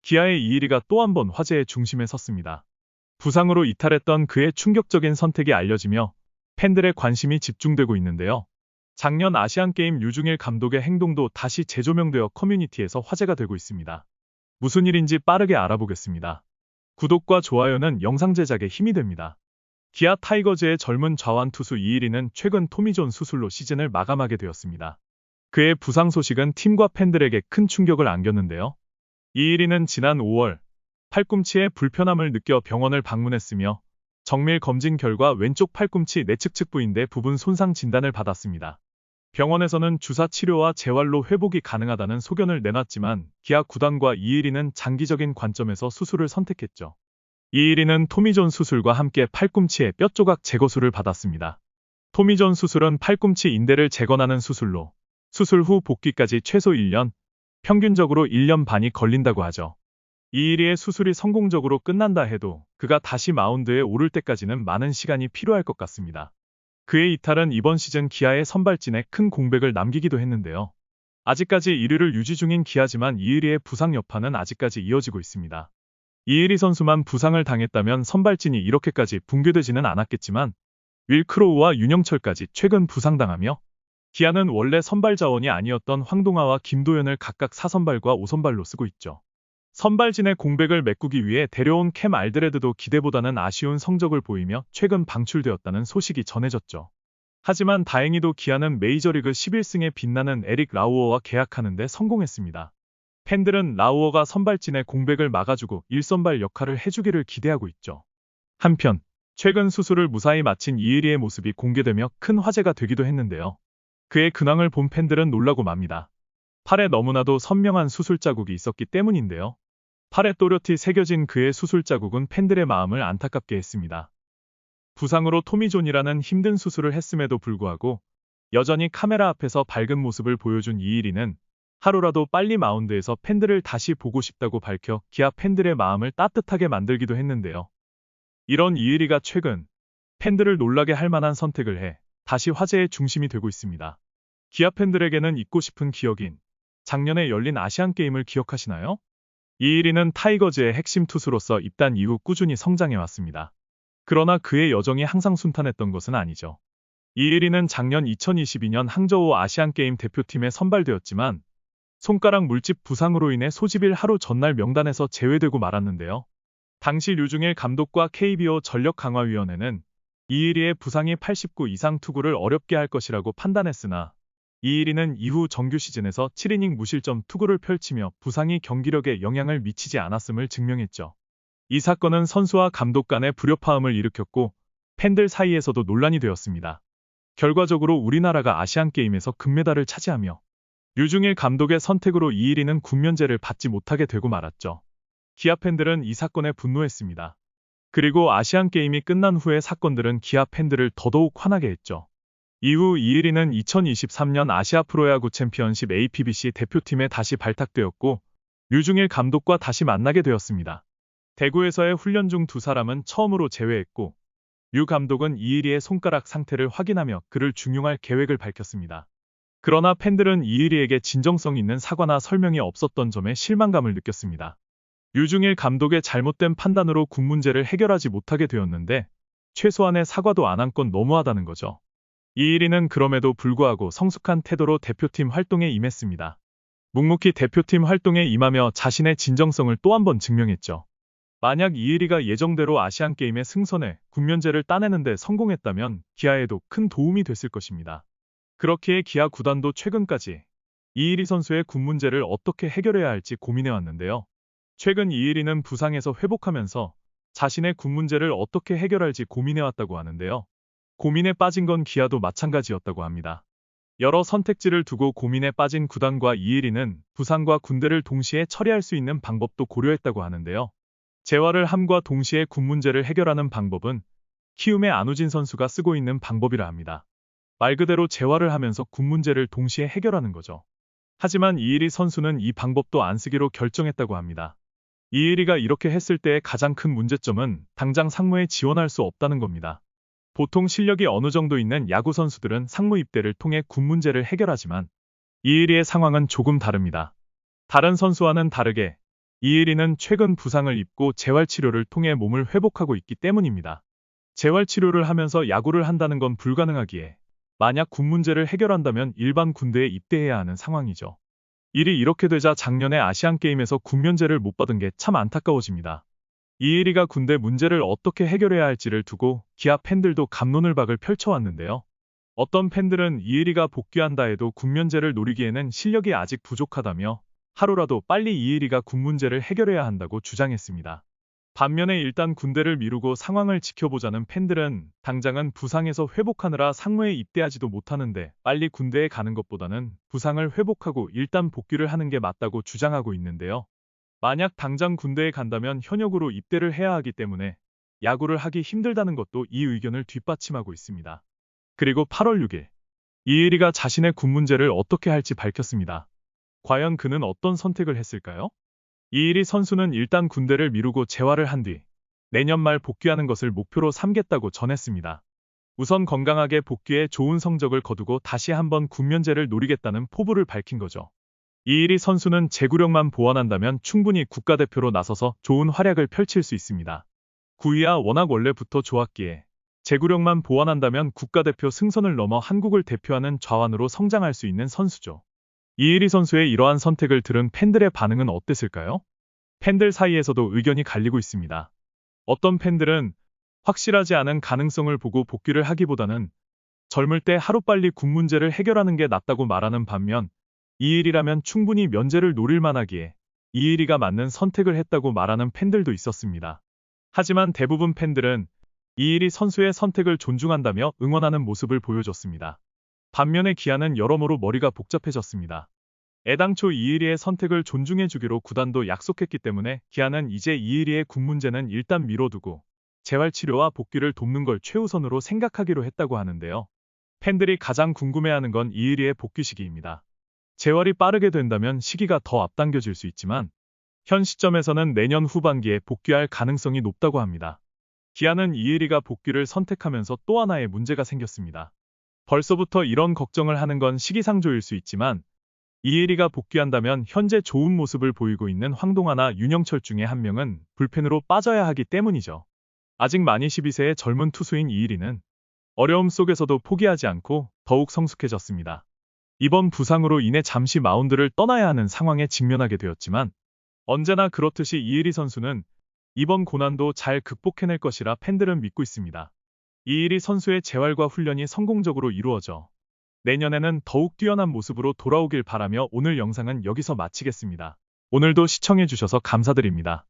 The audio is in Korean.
기아의 이일이가 또 한 번 화제의 중심에 섰습니다. 부상으로 이탈했던 그의 충격적인 선택이 알려지며 팬들의 관심이 집중되고 있는데요. 작년 아시안게임 류중일 감독의 행동도 다시 재조명되어 커뮤니티에서 화제가 되고 있습니다. 무슨 일인지 빠르게 알아보겠습니다. 구독과 좋아요는 영상 제작에 힘이 됩니다. 기아 타이거즈의 젊은 좌완 투수 이일이는 최근 토미존 수술로 시즌을 마감하게 되었습니다. 그의 부상 소식은 팀과 팬들에게 큰 충격을 안겼는데요. 이일이는 지난 5월 팔꿈치에 불편함을 느껴 병원을 방문했으며 정밀 검진 결과 왼쪽 팔꿈치 내측측 부인대 부분 손상 진단을 받았습니다. 병원에서는 주사 치료와 재활로 회복이 가능하다는 소견을 내놨지만 기아 구단과 이일이는 장기적인 관점에서 수술을 선택했죠. 이일이는 토미존 수술과 함께 팔꿈치의 뼈 조각 제거술을 받았습니다. 토미존 수술은 팔꿈치 인대를 재건하는 수술로 수술 후 복귀까지 최소 1년, 평균적으로 1년 반이 걸린다고 하죠. 이일이의 수술이 성공적으로 끝난다 해도 그가 다시 마운드에 오를 때까지는 많은 시간이 필요할 것 같습니다. 그의 이탈은 이번 시즌 기아의 선발진에 큰 공백을 남기기도 했는데요. 아직까지 1위를 유지 중인 기아지만 이일이의 부상 여파는 아직까지 이어지고 있습니다. 이일이 선수만 부상을 당했다면 선발진이 이렇게까지 붕괴되지는 않았겠지만 윌크로우와 윤영철까지 최근 부상당하며 기아는 원래 선발 자원이 아니었던 황동아와 김도현을 각각 4선발과 5선발로 쓰고 있죠. 선발진의 공백을 메꾸기 위해 데려온 캠 알드레드도 기대보다는 아쉬운 성적을 보이며 최근 방출되었다는 소식이 전해졌죠. 하지만 다행히도 기아는 메이저리그 11승에 빛나는 에릭 라우어와 계약하는 데 성공했습니다. 팬들은 라우어가 선발진의 공백을 막아주고 1선발 역할을 해주기를 기대하고 있죠. 한편 최근 수술을 무사히 마친 이일이의 모습이 공개되며 큰 화제가 되기도 했는데요. 그의 근황을 본 팬들은 놀라고 맙니다. 팔에 너무나도 선명한 수술 자국이 있었기 때문인데요. 팔에 또렷이 새겨진 그의 수술 자국은 팬들의 마음을 안타깝게 했습니다. 부상으로 토미존이라는 힘든 수술을 했음에도 불구하고 여전히 카메라 앞에서 밝은 모습을 보여준 이일이는 하루라도 빨리 마운드에서 팬들을 다시 보고 싶다고 밝혀 기아 팬들의 마음을 따뜻하게 만들기도 했는데요. 이런 이일이가 최근 팬들을 놀라게 할 만한 선택을 해 다시 화제의 중심이 되고 있습니다. 기아 팬들에게는 잊고 싶은 기억인 작년에 열린 아시안게임을 기억하시나요? 이일이는 타이거즈의 핵심 투수로서 입단 이후 꾸준히 성장해왔습니다. 그러나 그의 여정이 항상 순탄했던 것은 아니죠. 이일이는 작년 2022년 항저우 아시안게임 대표팀에 선발되었지만 손가락 물집 부상으로 인해 소집일 하루 전날 명단에서 제외되고 말았는데요. 당시 류중일 감독과 KBO 전력강화위원회는 이일이의 부상이 89 이상 투구를 어렵게 할 것이라고 판단했으나 이일이는 이후 정규 시즌에서 7이닝 무실점 투구를 펼치며 부상이 경기력에 영향을 미치지 않았음을 증명했죠. 이 사건은 선수와 감독 간의 불협화음을 일으켰고 팬들 사이에서도 논란이 되었습니다. 결과적으로 우리나라가 아시안게임에서 금메달을 차지하며 류중일 감독의 선택으로 이일이는 군면제를 받지 못하게 되고 말았죠. 기아 팬들은 이 사건에 분노했습니다. 그리고 아시안게임이 끝난 후의 사건들은 기아 팬들을 더더욱 화나게 했죠. 이후 이일이는 2023년 아시아 프로야구 챔피언십 APBC 대표팀에 다시 발탁되었고 류중일 감독과 다시 만나게 되었습니다. 대구에서의 훈련 중 두 사람은 처음으로 재회했고 류 감독은 이일이의 손가락 상태를 확인하며 그를 중용할 계획을 밝혔습니다. 그러나 팬들은 이일이에게 진정성 있는 사과나 설명이 없었던 점에 실망감을 느꼈습니다. 류중일 감독의 잘못된 판단으로 군 문제를 해결하지 못하게 되었는데 최소한의 사과도 안 한 건 너무하다는 거죠. 이일이는 그럼에도 불구하고 성숙한 태도로 대표팀 활동에 임했습니다. 묵묵히 대표팀 활동에 임하며 자신의 진정성을 또 한 번 증명했죠. 만약 이일이가 예정대로 아시안게임에 승선해 군면제를 따내는 데 성공했다면 기아에도 큰 도움이 됐을 것입니다. 그렇기에 기아 구단도 최근까지 이일이 선수의 군 문제를 어떻게 해결해야 할지 고민해왔는데요. 최근 이일이는 부상에서 회복하면서 자신의 군 문제를 어떻게 해결할지 고민해왔다고 하는데요. 고민에 빠진 건 기아도 마찬가지였다고 합니다. 여러 선택지를 두고 고민에 빠진 구단과 이일이는 부상과 군대를 동시에 처리할 수 있는 방법도 고려했다고 하는데요. 재활을 함과 동시에 군 문제를 해결하는 방법은 키움의 안우진 선수가 쓰고 있는 방법이라 합니다. 말 그대로 재활을 하면서 군 문제를 동시에 해결하는 거죠. 하지만 이일이 선수는 이 방법도 안 쓰기로 결정했다고 합니다. 이일이가 이렇게 했을 때의 가장 큰 문제점은 당장 상무에 지원할 수 없다는 겁니다. 보통 실력이 어느 정도 있는 야구 선수들은 상무 입대를 통해 군 문제를 해결하지만 이일이의 상황은 조금 다릅니다. 다른 선수와는 다르게 이혜리는 최근 부상을 입고 재활치료를 통해 몸을 회복하고 있기 때문입니다. 재활치료를 하면서 야구를 한다는 건 불가능하기에 만약 군 문제를 해결한다면 일반 군대에 입대해야 하는 상황이죠. 일이 이렇게 되자 작년에 아시안게임에서 군면제를 못 받은 게 참 안타까워집니다. 이혜리가 군대 문제를 어떻게 해결해야 할지를 두고 기아 팬들도 갑론을박을 펼쳐왔는데요. 어떤 팬들은 이혜리가 복귀한다 해도 군면제를 노리기에는 실력이 아직 부족하다며 하루라도 빨리 이혜리가 군 문제를 해결해야 한다고 주장했습니다. 반면에 일단 군대를 미루고 상황을 지켜보자는 팬들은 당장은 부상에서 회복하느라 상무에 입대하지도 못하는데 빨리 군대에 가는 것보다는 부상을 회복하고 일단 복귀를 하는 게 맞다고 주장하고 있는데요. 만약 당장 군대에 간다면 현역으로 입대를 해야 하기 때문에 야구를 하기 힘들다는 것도 이 의견을 뒷받침하고 있습니다. 그리고 8월 6일, 이혜리가 자신의 군 문제를 어떻게 할지 밝혔습니다. 과연 그는 어떤 선택을 했을까요? 이혜리 선수는 일단 군대를 미루고 재활을 한 뒤 내년 말 복귀하는 것을 목표로 삼겠다고 전했습니다. 우선 건강하게 복귀해 좋은 성적을 거두고 다시 한번 군면제를 노리겠다는 포부를 밝힌 거죠. 이혜리 선수는 제구력만 보완한다면 충분히 국가대표로 나서서 좋은 활약을 펼칠 수 있습니다. 구위와 워낙 원래부터 좋았기에 제구력만 보완한다면 국가대표 승선을 넘어 한국을 대표하는 좌완으로 성장할 수 있는 선수죠. 이혜리 선수의 이러한 선택을 들은 팬들의 반응은 어땠을까요? 팬들 사이에서도 의견이 갈리고 있습니다. 어떤 팬들은 확실하지 않은 가능성을 보고 복귀를 하기보다는 젊을 때 하루빨리 군 문제를 해결하는 게 낫다고 말하는 반면 이혜리라면 충분히 면제를 노릴 만하기에 이혜리가 맞는 선택을 했다고 말하는 팬들도 있었습니다. 하지만 대부분 팬들은 이혜리 선수의 선택을 존중한다며 응원하는 모습을 보여줬습니다. 반면에 기아는 여러모로 머리가 복잡해졌습니다. 애당초 이혜리의 선택을 존중해주기로 구단도 약속했기 때문에 기아는 이제 이혜리의 군 문제는 일단 미뤄두고 재활치료와 복귀를 돕는 걸 최우선으로 생각하기로 했다고 하는데요. 팬들이 가장 궁금해하는 건 이혜리의 복귀 시기입니다. 재활이 빠르게 된다면 시기가 더 앞당겨질 수 있지만 현 시점에서는 내년 후반기에 복귀할 가능성이 높다고 합니다. 기아는 이혜리가 복귀를 선택하면서 또 하나의 문제가 생겼습니다. 벌써부터 이런 걱정을 하는 건 시기상조일 수 있지만 이혜리가 복귀한다면 현재 좋은 모습을 보이고 있는 황동아나 윤영철 중에 한 명은 불펜으로 빠져야 하기 때문이죠. 아직 만이 12세의 젊은 투수인 이혜리는 어려움 속에서도 포기하지 않고 더욱 성숙해졌습니다. 이번 부상으로 인해 잠시 마운드를 떠나야 하는 상황에 직면하게 되었지만 언제나 그렇듯이 이혜리 선수는 이번 고난도 잘 극복해낼 것이라 팬들은 믿고 있습니다. 이혜리 선수의 재활과 훈련이 성공적으로 이루어져 내년에는 더욱 뛰어난 모습으로 돌아오길 바라며 오늘 영상은 여기서 마치겠습니다. 오늘도 시청해주셔서 감사드립니다.